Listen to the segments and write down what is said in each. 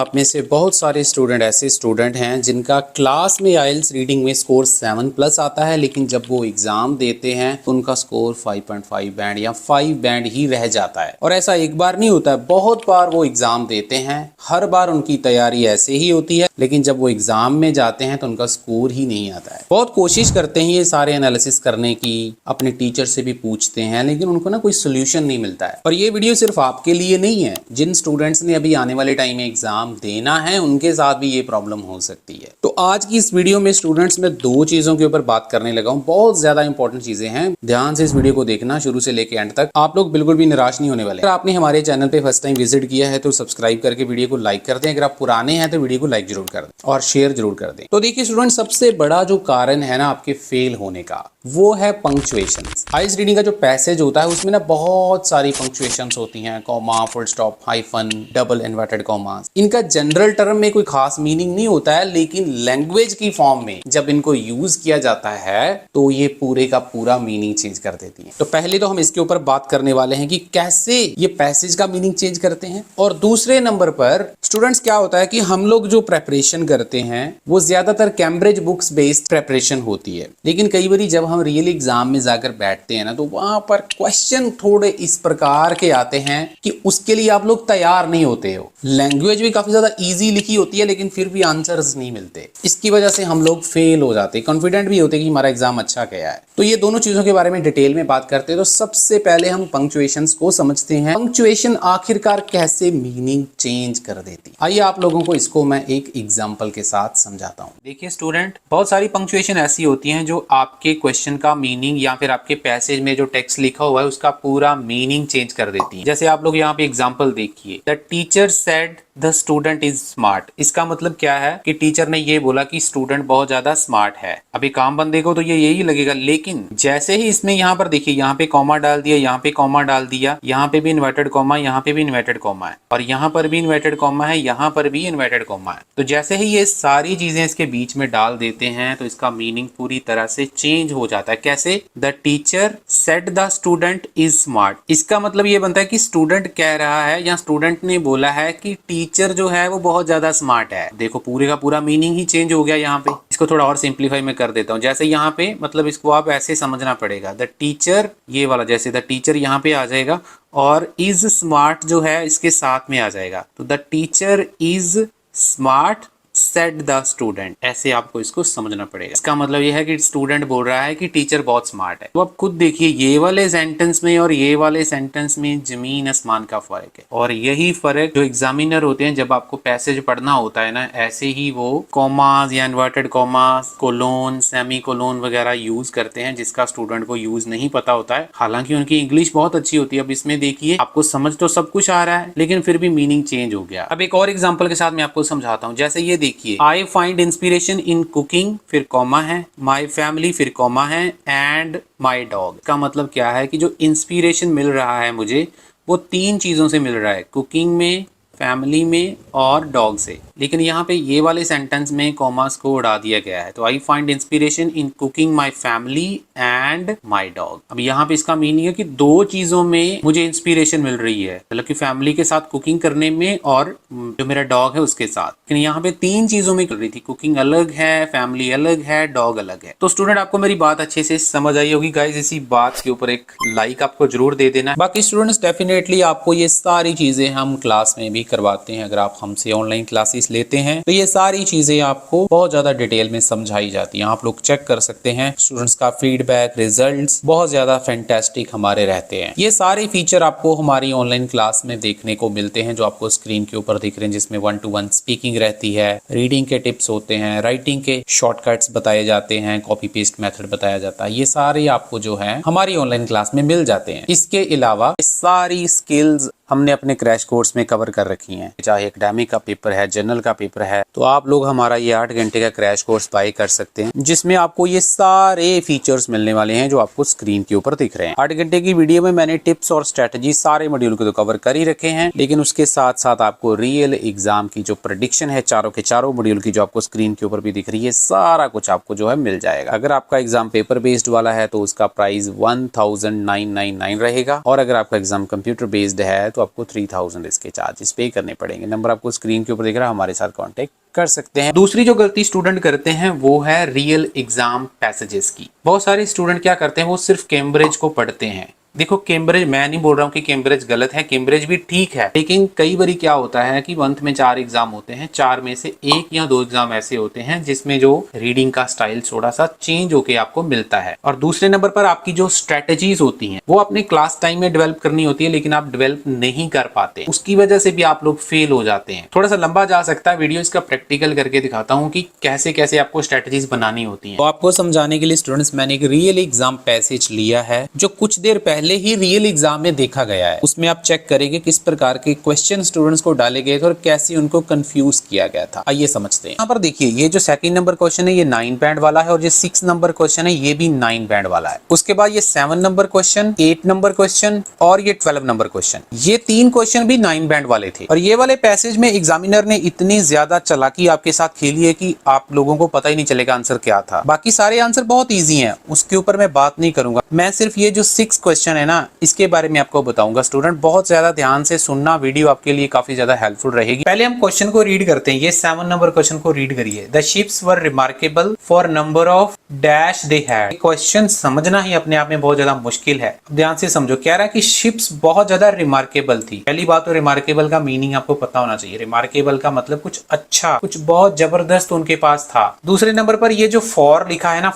आप में से बहुत सारे स्टूडेंट ऐसे स्टूडेंट हैं जिनका क्लास में आइल्स रीडिंग में स्कोर 7+ आता है, लेकिन जब वो एग्जाम देते हैं तो उनका स्कोर 5.5 बैंड या 5 बैंड ही रह जाता है। और ऐसा एक बार नहीं होता है, बहुत बार वो एग्जाम देते हैं, हर बार उनकी तैयारी ऐसे ही होती है, लेकिन जब वो एग्जाम में जाते हैं तो उनका स्कोर ही नहीं आता है। बहुत कोशिश करते हैं ये सारे एनालिसिस करने की, अपने टीचर से भी पूछते हैं, लेकिन उनको ना कोई सोल्यूशन नहीं मिलता है। और ये वीडियो सिर्फ आपके लिए नहीं है, जिन स्टूडेंट्स ने अभी आने वाले टाइम में एग्जाम देना है उनके साथ भी ये प्रॉब्लम हो सकती है। तो आज की इस वीडियो में स्टूडेंट्स में 2 चीजों के ऊपर बात करने लगा हूं, बहुत ज्यादा इंपॉर्टेंट चीजें हैं। ध्यान से इस वीडियो को देखना शुरू से लेकर एंड तक, आप लोग बिल्कुल भी निराश नहीं होने वाले। अगर आपने हमारे चैनल पे फर्स्ट टाइम विजिट किया है तो सब्सक्राइब करके वीडियो को लाइक कर दें, अगर आप पुराने हैं तो वीडियो को लाइक जरूर कर दें और शेयर जरूर कर दें। तो देखिए स्टूडेंट, सबसे बड़ा जो कारण है ना आपके फेल होने का, वो है पंक्चुएशन। आइल्स रीडिंग का जो पैसेज होता है उसमें ना बहुत सारी पंक्चुएशंस होती हैं, comma, full stop, hyphen, double inverted commas. इनका जनरल टर्म में कोई खास मीनिंग नहीं होता है, लेकिन लैंग्वेज की फॉर्म में जब इनको यूज किया जाता है तो ये पूरे का पूरा मीनिंग चेंज कर देती है। तो पहले तो हम इसके ऊपर बात करने वाले हैं कि कैसे ये पैसेज का मीनिंग चेंज करते हैं। और दूसरे नंबर पर स्टूडेंट्स क्या होता है कि हम लोग जो प्रेपरेशन करते हैं वो ज्यादातर कैम्ब्रिज बुक्स बेस्ड प्रेपरेशन होती है, लेकिन कई बार जब हम रियल एग्जाम में जाकर बैठते हैं ना तो वहां पर क्वेश्चन थोड़े इस प्रकार के आते हैं कि उसके लिए आप लोग तैयार नहीं होते हो। लैंग्वेज भी काफी ज्यादा इजी लिखी होती है, लेकिन फिर भी आंसर्स नहीं मिलते। इसकी वजह से हम लोग फेल हो जाते हैं, कॉन्फिडेंट भी होते कि हमारा एग्जाम अच्छा गया है। तो ये दोनों चीजों के बारे में डिटेल में बात करते हैं। तो सबसे पहले हम पंक्चुएशंस को समझते हैं। पंक्चुएशन आखिरकार कैसे मीनिंग चेंज कर देती है, आइए आप लोगों को इसको मैं एक एग्जांपल के साथ समझाता हूं। देखिए स्टूडेंट, बहुत सारी पंक्चुएशन ऐसी होती हैं जो आपके क्वेश्चन का मीनिंग या फिर आपके पैसेज में जो टेक्स्ट लिखा हुआ है उसका पूरा मीनिंग चेंज कर देती है। जैसे आप लोग यहाँ पे एग्जांपल देखिए, the teacher said the student is smart. इसका मतलब क्या है कि टीचर ने ये बोला कि स्टूडेंट बहुत ज्यादा स्मार्ट है। अभी काम बंदे को तो ये यही लगेगा, लेकिन जैसे ही इसमें यहाँ पर देखिए, यहाँ पे कॉमा डाल दिया, यहाँ पे कॉमा डाल दिया, यहाँ पे भी इन्वर्टेड कॉमा, यहाँ पे भी इन्वर्टेड कॉमा है, और यहाँ पर भी इन्वर्टेड कॉमा है, यहाँ पर भी इन्वर्टेड कॉमा है। तो जैसे ही ये सारी चीजें इसके बीच में डाल देते हैं तो इसका मीनिंग पूरी तरह से चेंज हो जाता है। कैसे? The teacher said the student is smart. इसका मतलब ये बनता है कि स्टूडेंट कह रहा है या स्टूडेंट ने बोला है कि टीचर जो है वो बहुत ज्यादा स्मार्ट है। देखो पूरे का पूरा मीनिंग ही चेंज हो गया यहाँ पे। इसको थोड़ा और सिंप्लीफाई में कर देता हूँ। जैसे यहाँ पे मतलब इसको आप ऐसे समझना पड़ेगा, द टीचर, ये वाला जैसे द टीचर यहाँ पे आ जाएगा और इज स्मार्ट जो है इसके साथ में आ जाएगा। तो the teacher is smart said the student, ऐसे आपको इसको समझना पड़ेगा। इसका मतलब यह है कि स्टूडेंट बोल रहा है कि टीचर बहुत स्मार्ट है। तो आप खुद देखिए, ये वाले सेंटेंस में और ये वाले सेंटेंस में जमीन आसमान का फर्क है। और यही फर्क जो एग्जामिनर होते हैं जब आपको पैसेज पढ़ना होता है ना, ऐसे ही वो कॉमास या inverted commas, colon, semi colon वगैरह यूज करते हैं, जिसका स्टूडेंट को यूज नहीं पता होता है। हालांकि उनकी इंग्लिश बहुत अच्छी होती है। अब इसमें देखिए, आपको समझ तो सब कुछ आ रहा है, लेकिन फिर भी मीनिंग चेंज हो गया। अब एक और एग्जाम्पल के साथ मैं आपको समझाता हूँ। जैसे ये देखिए, I find inspiration in cooking, फिर कॉमा है, माई फैमिली, फिर कॉमा है, एंड माई डॉग। का मतलब क्या है कि जो इंस्पिरेशन मिल रहा है मुझे वो 3 चीजों से मिल रहा है, कुकिंग में, फैमिली में और डॉग से। लेकिन यहाँ पे ये वाले सेंटेंस में कॉमास को उड़ा दिया गया है। तो I find inspiration in cooking my family and my dog. अब यहाँ पे इसका मीनिंग है कि 2 चीजों में मुझे इंस्पिरेशन मिल रही है, मतलब कि फैमिली के साथ कुकिंग करने में और जो मेरा डॉग है उसके साथ। लेकिन यहाँ पे 3 चीजों में कर रही थी, कुकिंग अलग है, फैमिली अलग है, डॉग अलग है। तो स्टूडेंट, आपको मेरी बात अच्छे से समझ आई होगी। गाइस, इसी बात के ऊपर एक लाइक आपको जरूर दे देना। बाकी स्टूडेंट्स, डेफिनेटली आपको ये सारी चीजें हम क्लास में भी करवाते हैं। अगर आप हमसे ऑनलाइन क्लासेस लेते हैं तो ये सारी चीजें आपको बहुत ज्यादा डिटेल में समझाई जाती हैं। आप लोग चेक कर सकते हैं, स्टूडेंट्स का फीडबैक, रिजल्ट्स बहुत ज्यादा फैंटास्टिक हमारे रहते हैं। ये सारे फीचर आपको हमारी ऑनलाइन क्लास में देखने को मिलते हैं, जो आपको स्क्रीन के ऊपर दिख रहे हैं, जिसमें 1-to-1 स्पीकिंग रहती है, रीडिंग के टिप्स होते हैं, राइटिंग के शॉर्टकट्स बताए जाते हैं, कॉपी पेस्ट मेथड बताया जाता है। ये सारे आपको जो है हमारी ऑनलाइन क्लास में मिल जाते हैं। इसके अलावा सारी स्किल्स हमने अपने क्रैश कोर्स में कवर कर रखी हैं। चाहे एकेडमिक का पेपर है, जनरल का पेपर है, तो आप लोग हमारा ये 8 घंटे का क्रैश कोर्स बाय कर सकते हैं, जिसमें आपको ये सारे फीचर्स मिलने वाले हैं जो आपको स्क्रीन के ऊपर दिख रहे हैं। 8 घंटे की वीडियो में मैंने टिप्स और स्ट्रेटजी सारे मॉड्यूल को तो कवर कर ही रखे हैं, लेकिन उसके साथ साथ आपको रियल एग्जाम की जो प्रेडिक्शन है चारों के चारों मॉड्यूल की, जो आपको स्क्रीन के ऊपर भी दिख रही है, सारा कुछ आपको जो है मिल जाएगा। अगर आपका एग्जाम पेपर बेस्ड वाला है तो उसका प्राइस 1999 रहेगा, और अगर आपका एग्जाम कंप्यूटर बेस्ड है तो तो आपको 3000 इसके चार्जेस पे करने पड़ेंगे। नंबर आपको स्क्रीन के ऊपर दिख रहा है, हमारे साथ कॉन्टेक्ट कर सकते हैं। दूसरी जो गलती स्टूडेंट करते हैं वो है रियल एग्जाम पैसेजेस की। बहुत सारे स्टूडेंट क्या करते हैं, वो सिर्फ कैम्ब्रिज को पढ़ते हैं। देखो कैम्ब्रिज, मैं नहीं बोल रहा हूँ कि कैम्ब्रिज गलत है, कैम्ब्रिज भी ठीक है, लेकिन कई बारी क्या होता है कि मंथ में 4 एग्जाम होते हैं, 4 में से 1 या 2 एग्जाम ऐसे होते हैं जिसमें जो रीडिंग का स्टाइल थोड़ा सा चेंज होके आपको मिलता है। और दूसरे नंबर पर आपकी जो स्ट्रेटेजीज होती हैं वो अपने क्लास टाइम में डेवलप करनी होती है, लेकिन आप डेवलप नहीं कर पाते, उसकी वजह से भी आप लोग फेल हो जाते हैं। थोड़ा सा लंबा जा सकता है वीडियो, इसका प्रैक्टिकल करके दिखाता हूँ कि कैसे कैसे आपको स्ट्रेटेजीज बनानी होती है। तो आपको समझाने के लिए स्टूडेंट्स मैंने एक रियल एग्जाम पैसेज लिया है जो कुछ देर पहले ही रियल एग्जाम में देखा गया है। उसमें आप चेक करेंगे किस प्रकार के क्वेश्चन स्टूडेंट्स को डाले गए थे और कैसे उनको कंफ्यूज किया गया था। आइए समझते हैं। यहाँ पर देखिए, ये जो सेकंड नंबर क्वेश्चन है ये 9 बैंड वाला है, और ये 6 नंबर क्वेश्चन है ये भी 9 बैंड वाला है। उसके बाद ये 7 नंबर क्वेश्चन, 8 नंबर क्वेश्चन और ये 12 नंबर क्वेश्चन, ये 3 क्वेश्चन भी 9 बैंड वाले थे। और ये वाले पैसेज में एग्जामिनर ने इतनी ज्यादा चालाकी आपके साथ खेली है कि आप लोगों को पता ही नहीं चलेगा आंसर क्या था। बाकी सारे आंसर बहुत ईजी है, उसके ऊपर मैं बात नहीं करूंगा। मैं सिर्फ ये जो 6 क्वेश्चन है ना, इसके बारे में आपको बताऊंगा। स्टूडेंट बहुत ज्यादा ध्यान से सुनना, वीडियो आपके लिए काफी ज्यादा हेल्पफुल रहेगी। पहले हम क्वेश्चन को रीड करते हैं। ये 7 नंबर क्वेश्चन को रीड करिए। The ships were remarkable for number of dash they had. Question समझना ही अपने आप में बहुत ज्यादा मुश्किल है, ध्यान से समझो। कह रहा है कि शिप्स बहुत ज्यादा रिमार्केबल थी। पहली बात तो रिमार्केबल का मीनिंग आपको पता होना चाहिए। रिमार्केबल का मतलब कुछ अच्छा, कुछ बहुत जबरदस्त उनके पास था। दूसरे नंबर पर ये जो फॉर लिखा है ना,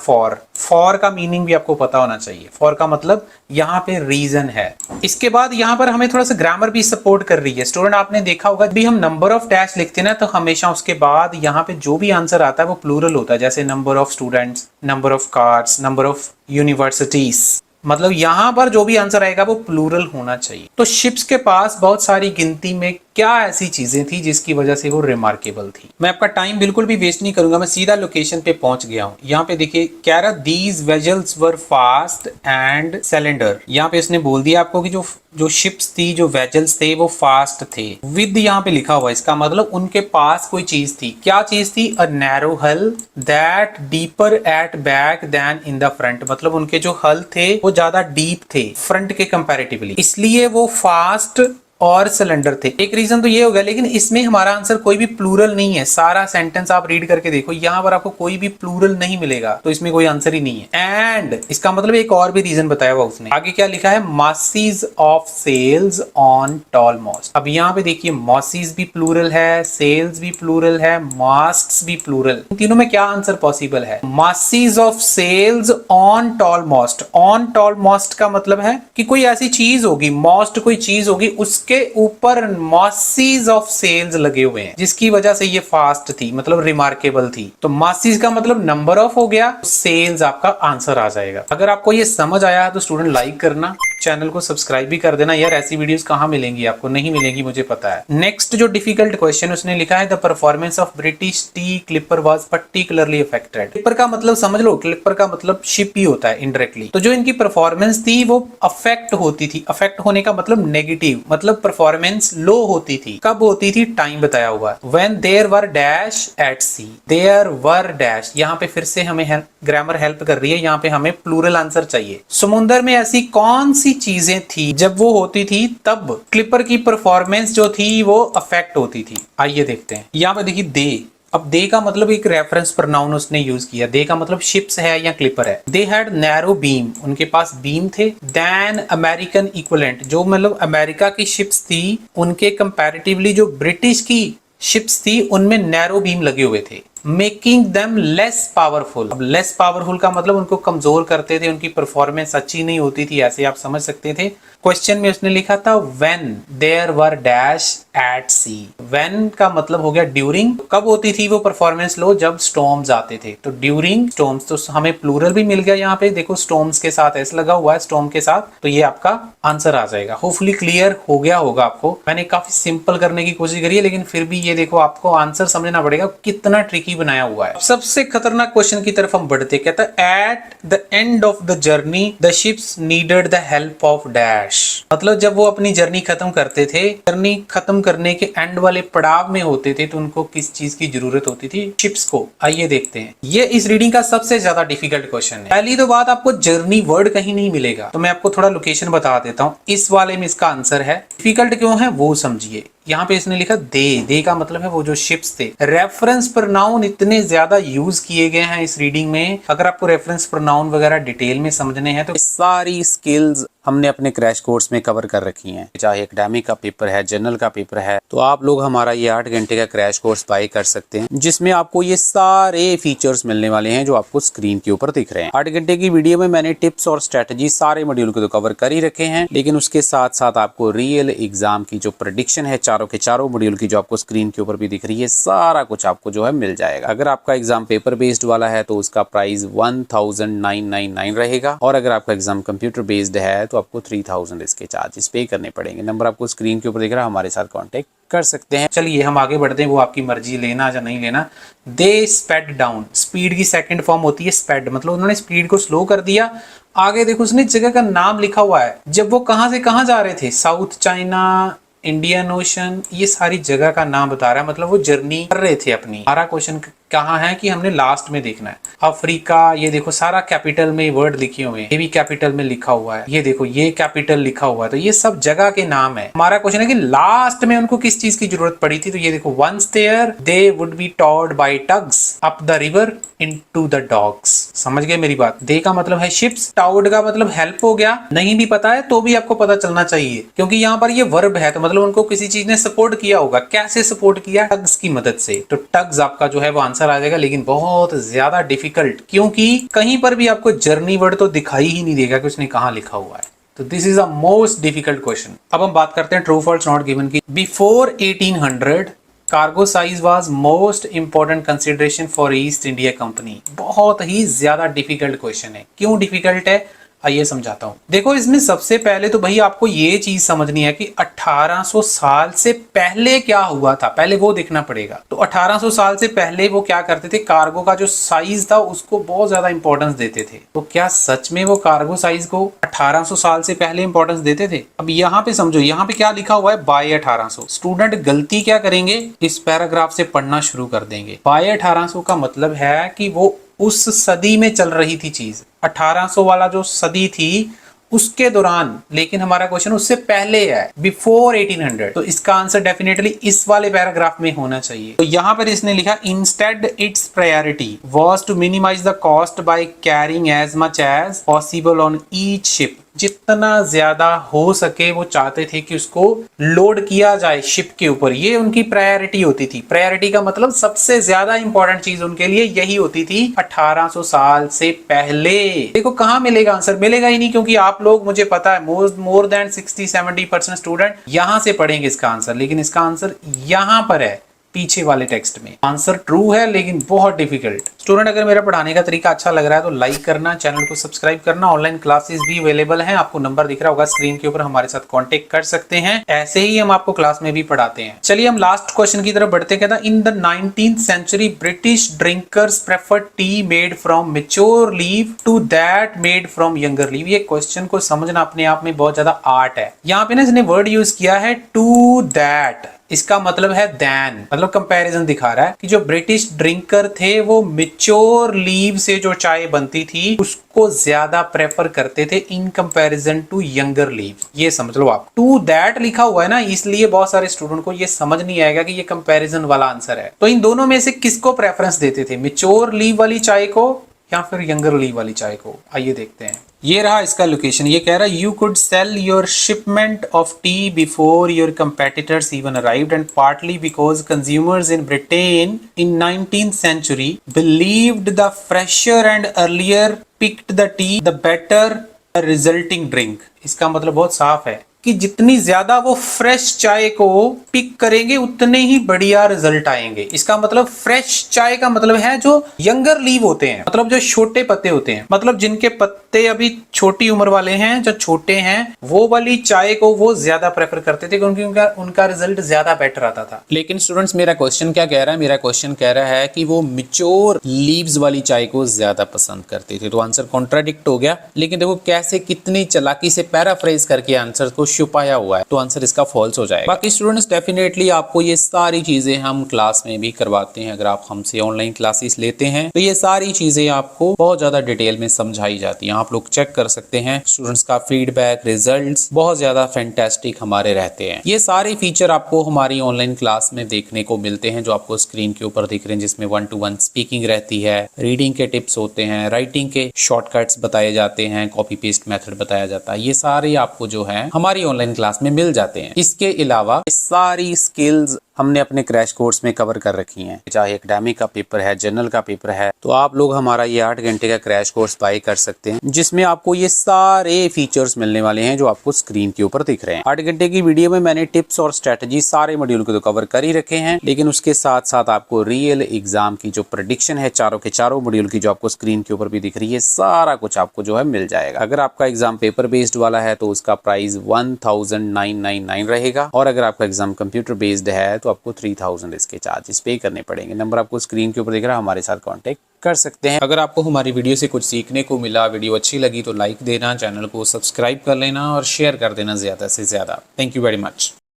फॉर का मीनिंग भी आपको पता होना चाहिए। फॉर का मतलब यहाँ पे रीजन है। इसके बाद यहाँ पर हमें थोड़ा सा ग्रामर भी सपोर्ट कर रही है। स्टूडेंट आपने देखा होगा भी हम नंबर ऑफ डैश लिखते हैं ना, तो हमेशा उसके बाद यहाँ पे जो भी आंसर आता है वो प्लूरल होता है। जैसे number of students, number of cards, number of universities, मतलब यहाँ पर जो भी आंसर आएगा वो प्लूरल होना चाहिए। तो शिप्स के पास बहुत सारी गिनती में क्या ऐसी चीजें थी जिसकी वजह से वो रिमार्केबल थी। मैं आपका टाइम बिल्कुल भी वेस्ट नहीं करूंगा, मैं सीधा लोकेशन पे पहुंच गया हूं। यहाँ पे देखिए, कह रहा these vessels were fast and cylinder. यहाँ पे इसने बोल दिया आपको कि जो शिप्स थी, जो वेजल्स थे वो फास्ट थे। विद यहाँ पे लिखा हुआ, इसका मतलब उनके पास कोई चीज थी। क्या चीज थी? A narrow hull that deeper at back than in the front. मतलब उनके जो हल थे वो ज्यादा डीप थे फ्रंट के कंपैरेटिवली, इसलिए वो फास्ट और सिलेंडर थे। एक रीजन तो ये हो गया, लेकिन इसमें हमारा आंसर कोई भी प्लूरल नहीं है। सारा सेंटेंस आप रीड करके देखो, यहाँ पर आपको कोई भी प्लूरल नहीं मिलेगा, तो इसमें कोई आंसर ही नहीं है। एंड इसका मतलब एक और भी रीजन बताया हुआ उसने। आगे क्या लिखा है? Masses of sails on tall masts. अब यहाँ पे देखिए, मॉसीज भी प्लूरल है, सेल्स भी प्लूरल है, मास्ट्स भी प्लूरल। इन तीनों में क्या आंसर पॉसिबल है? Masses of sails on tall masts. On tall masts का मतलब है कि कोई ऐसी चीज होगी, मॉस्ट कोई चीज होगी, उसके ऊपर मासीज ऑफ सेल्स लगे हुए हैं, जिसकी वजह से ये फास्ट थी, मतलब रिमार्केबल थी। तो मासीज का मतलब नंबर ऑफ हो गया, सेल्स आपका आंसर आ जाएगा। अगर आपको ये समझ आया तो स्टूडेंट लाइक करना, चैनल को सब्सक्राइब भी कर देना। यार ऐसी वीडियोस कहाँ मिलेंगी आपको? नहीं मिलेंगी, मुझे पता है। नेक्स्ट जो डिफिकल्ट क्वेश्चन उसने लिखा है, the performance of British T clipper was particularly affected. Clipper का मतलब समझ लो, क्लिपर का मतलब शिप ही होता है इनडायरेक्टली। तो जो इनकी परफॉर्मेंस थी वो अफेक्ट होती थी। अफेक्ट होने का मतलब नेगेटिव, मतलब परफॉर्मेंस लो होती थी। कब होती थी? टाइम बताया हुआ है। When there were dash at sea, there were dash. यहाँ पे फिर से हमें ग्रामर हेल्प कर रही है, यहाँ पे हमें प्लूरल आंसर चाहिए। समुद्र में ऐसी कौन सी चीजें थी जब वो होती थी तब क्लिपर की परफॉर्मेंस जो थी वो अफेक्ट होती थी? आइए देखते हैं। यहाँ पे देखिए दे। अब दे का मतलब एक रेफरेंस प्रोनाउन उसने यूज किया। दे का मतलब शिप्स है या क्लिपर है। दे हैड नैरो बीम, उनके पास बीम थे। देन अमेरिकन इक्विवेलेंट, जो मतलब अमेरिका की शिप्स थी उनके कंपैरेटिवली जो ब्रिटिश की शिप्स थी उनमें नैरो बीम लगे हुए थे। Making them less powerful. अब लेस पावरफुल का मतलब उनको कमजोर करते थे, उनकी परफॉर्मेंस अच्छी नहीं होती थी, ऐसे आप समझ सकते थे। क्वेश्चन में उसने लिखा था when there were dash at sea. When का मतलब हो गया ड्यूरिंग। कब होती थी वो परफॉर्मेंस लो? जब स्टॉर्म्स आते थे। तो ड्यूरिंग स्टॉर्म्स, तो हमें प्लूरल भी मिल गया। यहाँ पे देखो स्टॉर्म्स के साथ एस लगा हुआ है, स्टॉर्म के साथ, तो ये आपका आंसर आ जाएगा। होपफुली क्लियर हो गया होगा आपको। मैंने काफी सिंपल करने की कोशिश करी है, लेकिन फिर भी ये देखो आपको आंसर समझना पड़ेगा कितना ट्रिकी ही बनाया हुआ है। सबसे खतरनाक क्वेश्चन की तरफ हम बढ़ते, कहता है at the end of the journey the ships needed the help of dash. मतलब जब वो अपनी जर्नी खत्म करते थे, जर्नी खत्म करने के एंड वाले पड़ाव में होते थे, तो उनको किस चीज की जरूरत होती थी? शिप्स को। आइए देखते हैं, ये इस रीडिंग का सबसे ज्यादा डिफिकल्ट क्वेश्चन है। पहली तो बात, आपको जर्नी वर्ड कहीं नहीं मिलेगा, तो मैं आपको थोड़ा लोकेशन बता देता हूँ। इस वाले में इसका आंसर है। डिफिकल्ट क्यों है वो समझिए। यहाँ पे इसने लिखा दे का मतलब है वो जो शिप्स थे। रेफरेंस प्रोनाउन इतने ज्यादा यूज किए गए हैं इस रीडिंग में। अगर आपको रेफरेंस प्रोनाउन वगैरह डिटेल में समझने हैं तो सारी स्किल्स हमने अपने क्रैश कोर्स में कवर कर रखी हैं। चाहे एकेडमिक का पेपर है, जनरल का पेपर है, तो आप लोग हमारा ये 8 घंटे का क्रैश कोर्स बाय कर सकते हैं, जिसमें आपको ये सारे फीचर्स मिलने वाले हैं जो आपको स्क्रीन के ऊपर दिख रहे हैं। 8 घंटे की वीडियो में मैंने टिप्स और स्ट्रेटजी सारे मॉड्यूल को तो कवर कर ही रखे हैं, लेकिन उसके साथ साथ आपको रियल एग्जाम की जो प्रेडिक्शन है चारों के चारों मॉड्यूल की, जो आपको स्क्रीन के ऊपर भी दिख रही है, सारा कुछ आपको जो है मिल जाएगा। अगर आपका एग्जाम पेपर बेस्ड वाला है तो उसका प्राइस 1999 रहेगा, और अगर आपका एग्जाम कंप्यूटर बेस्ड है तो आपको 3000 इसके चार्जेस पे करने पड़ेंगे। नंबर आपको स्क्रीन के ऊपर दिख रहा है, हमारे साथ कांटेक्ट कर सकते हैं। चलिए हम आगे बढ़ते हैं, वो आपकी मर्जी लेना या नहीं लेना। दे स्पेड डाउन, स्पीड की सेकंड फॉर्म होती है स्पेड, मतलब उन्होंने स्पीड को स्लो कर दिया। आगे देखो उसने जगह का नाम लिखा हुआ है, जब वो कहां से कहां जा रहे थे, साउथ चाइना, इंडियन ओशन, ये सारी जगह का नाम बता रहा है, मतलब वो जर्नी कर रहे थे अपनी। हमारा क्वेश्चन कहाँ है कि हमने लास्ट में देखना है। अफ्रीका, ये देखो सारा कैपिटल में वर्ड लिखे हुए हैं, ये भी कैपिटल में लिखा हुआ है, ये देखो ये कैपिटल लिखा हुआ है, तो ये सब जगह के नाम है। हमारा क्वेश्चन है कि लास्ट में उनको किस चीज की जरूरत पड़ी थी, तो ये देखो once there they would be towed by tugs up the river into the docks. समझ गए मेरी बात? दे का मतलब है शिप्स, टाउड का मतलब हेल्प हो गया। नहीं भी पता है तो भी आपको पता चलना चाहिए, क्योंकि यहाँ पर ये वर्ब है, तो मतलब उनको किसी चीज ने सपोर्ट किया होगा। कैसे सपोर्ट किया? टग्स की मदद से। तो टग्स आपका जो है वो आंसर आ जाएगा, लेकिन बहुत ज्यादा डिफिकल्ट, क्योंकि कहीं पर भी आपको जर्नी वर्ड तो दिखाई ही नहीं देगा कि उसने कहां लिखा हुआ है। तो this is a most difficult question. अब हम बात करते हैं ट्रू फॉल्स नॉट गिवन की। Before 1800 cargo size was most important consideration for east India company. बहुत ही ज्यादा डिफिकल्ट क्वेश्चन है। क्यों डिफिकल्ट है आइए समझाता हूं। देखो इसमें सबसे पहले तो भाई आपको ये चीज समझनी है कि 1800 साल से पहले क्या हुआ था, पहले वो देखना पड़ेगा। तो 1800 साल से पहले वो क्या करते थे, कार्गो का जो साइज था उसको बहुत ज्यादा इंपॉर्टेंस देते थे। तो क्या सच में वो कार्गो साइज को 1800 साल से पहले इंपॉर्टेंस देते थे? अब यहाँ पे समझो, यहाँ पे क्या लिखा हुआ है, बाय 1800। स्टूडेंट गलती क्या करेंगे, इस पैराग्राफ से पढ़ना शुरू कर देंगे। बाय 1800 का मतलब है कि वो उस सदी में चल रही थी चीज, 1800 वाला जो सदी थी उसके दौरान, लेकिन हमारा क्वेश्चन उससे पहले है, बिफोर 1800। तो इसका आंसर डेफिनेटली इस वाले पैराग्राफ में होना चाहिए। तो यहाँ पर इसने लिखा instead its priority was to minimise the cost by carrying as much as possible on each ship. जितना ज्यादा हो सके वो चाहते थे कि उसको लोड किया जाए शिप के ऊपर, ये उनकी प्रायोरिटी होती थी। प्रायोरिटी का मतलब सबसे ज्यादा इंपॉर्टेंट चीज उनके लिए यही होती थी 1800 साल से पहले। देखो कहां मिलेगा आंसर, मिलेगा ही नहीं, क्योंकि आप लोग, मुझे पता है मोर देन 60-70% स्टूडेंट यहां से पढ़ेंगे इसका आंसर, लेकिन इसका आंसर यहां पर है पीछे वाले टेक्स्ट में। आंसर ट्रू है लेकिन बहुत डिफिकल्ट। स्टूडेंट अगर मेरा पढ़ाने का तरीका अच्छा लग रहा है तो लाइक करना, चैनल को सब्सक्राइब करना। ऑनलाइन क्लासेस भी अवेलेबल हैं, आपको नंबर दिख रहा होगा स्क्रीन के ऊपर, हमारे साथ कांटेक्ट कर सकते हैं। ऐसे ही हम आपको क्लास में भी पढ़ाते हैं। चलिए हम लास्ट क्वेश्चन की तरफ बढ़ते हैं। In the 19th century British drinkers prefer tea made from mature leaf to that made from younger leaf. ये क्वेश्चन को समझना अपने आप में बहुत ज्यादा आर्ट है। यहाँ पे ना इसने वर्ड यूज किया है टू दैट, इसका मतलब है दैन, मतलब कंपैरिजन दिखा रहा है कि जो ब्रिटिश ड्रिंकर थे वो मैच्योर लीव से जो चाय बनती थी उसको ज्यादा प्रेफर करते थे in comparison to younger leaf. ये समझ लो आप, टू दैट लिखा हुआ है ना, इसलिए बहुत सारे स्टूडेंट को ये समझ नहीं आएगा कि ये कंपैरिजन वाला आंसर है। तो इन दोनों में से किसको प्रेफरेंस देते थे, मैच्योर लीव वाली चाय को या फिर यंगर लीव वाली चाय को? आइए देखते हैं। ये रहा इसका लोकेशन। ये कह रहा है you could sell your shipment of tea before your competitors even arrived and partly because consumers in Britain in 19th century believed the fresher and earlier picked the T the better resulting drink. इसका मतलब बहुत साफ है कि जितनी ज्यादा वो fresh चाय को पिक करेंगे उतने ही बढ़िया रिजल्ट आएंगे। इसका मतलब फ्रेश चाय का मतलब है जो यंगर लीव होते हैं, मतलब जो छोटे पत्ते होते हैं, मतलब जिनके पत्ते अभी छोटी उम्र वाले हैं, जो छोटे हैं, वो वाली चाय को वो ज्यादा प्रेफर करते थे क्योंकि उनका रिजल्ट ज्यादा बेटर आता था। लेकिन स्टूडेंट्स मेरा क्वेश्चन क्या कह रहा है, मेरा क्वेश्चन कह रहा है कि वो मैच्योर लीव्स वाली चाय को ज्यादा पसंद करते थे। तो आंसर कॉन्ट्राडिक्ट हो गया। लेकिन देखो कैसे कितनी चालाकी से पैराफ्रेज करके आंसर को छुपाया हुआ है, तो आंसर इसका फॉल्स हो जाएगा। बाकी स्टूडेंट्स डेफिनेटली आपको ये सारी चीजें हम क्लास में भी करवाते हैं। अगर आप हमसे ऑनलाइन क्लासेस लेते हैं तो ये सारी चीजें आपको बहुत ज्यादा डिटेल में समझाई जाती हैं। आप लोग चेक कर सकते हैं। स्टूडेंट्स का फीडबैक, रिजल्ट्स बहुत ज्यादा फैंटास्टिक हमारे रहते हैं। ये सारे फीचर आपको हमारी ऑनलाइन क्लास में देखने को मिलते हैं, जो आपको स्क्रीन के ऊपर दिख रहे हैं, जिसमें 1-to-1 स्पीकिंग रहती है, रीडिंग के टिप्स होते हैं, राइटिंग के शॉर्टकट्स बताए जाते हैं, कॉपी पेस्ट मेथड बताया जाता है। ये सारे आपको जो है हमारी ऑनलाइन क्लास में मिल जाते हैं। इसके अलावा सारी स्किल्स हमने अपने क्रैश कोर्स में कवर कर रखी हैं। चाहे एकेडमिक का पेपर है, जनरल का पेपर है, तो आप लोग हमारा ये 8 घंटे का क्रैश कोर्स बाय कर सकते हैं, जिसमें आपको ये सारे फीचर्स मिलने वाले हैं जो आपको स्क्रीन के ऊपर दिख रहे हैं। 8 घंटे की वीडियो में मैंने टिप्स और स्ट्रेटजी सारे मॉड्यूल को तो कवर कर ही रखे हैं, लेकिन उसके साथ साथ आपको रियल एग्जाम की जो प्रेडिक्शन है चारों के चारों मॉड्यूल की, जो आपको स्क्रीन के ऊपर भी दिख रही है, सारा कुछ आपको जो है मिल जाएगा। अगर आपका एग्जाम पेपर बेस्ड वाला है तो उसका प्राइस 1999 रहेगा, और अगर आपका एग्जाम कंप्यूटर बेस्ड है तो आपको 3000 इसके चार्जेस पे करने पड़ेंगे। नंबर आपको स्क्रीन के ऊपर दिख रहा है, हमारे साथ कांटेक्ट कर सकते हैं। अगर आपको हमारी वीडियो से कुछ सीखने को मिला, वीडियो अच्छी लगी तो लाइक देना, चैनल को सब्सक्राइब कर लेना और शेयर कर देना ज़्यादा से ज़्यादा। Thank you very much.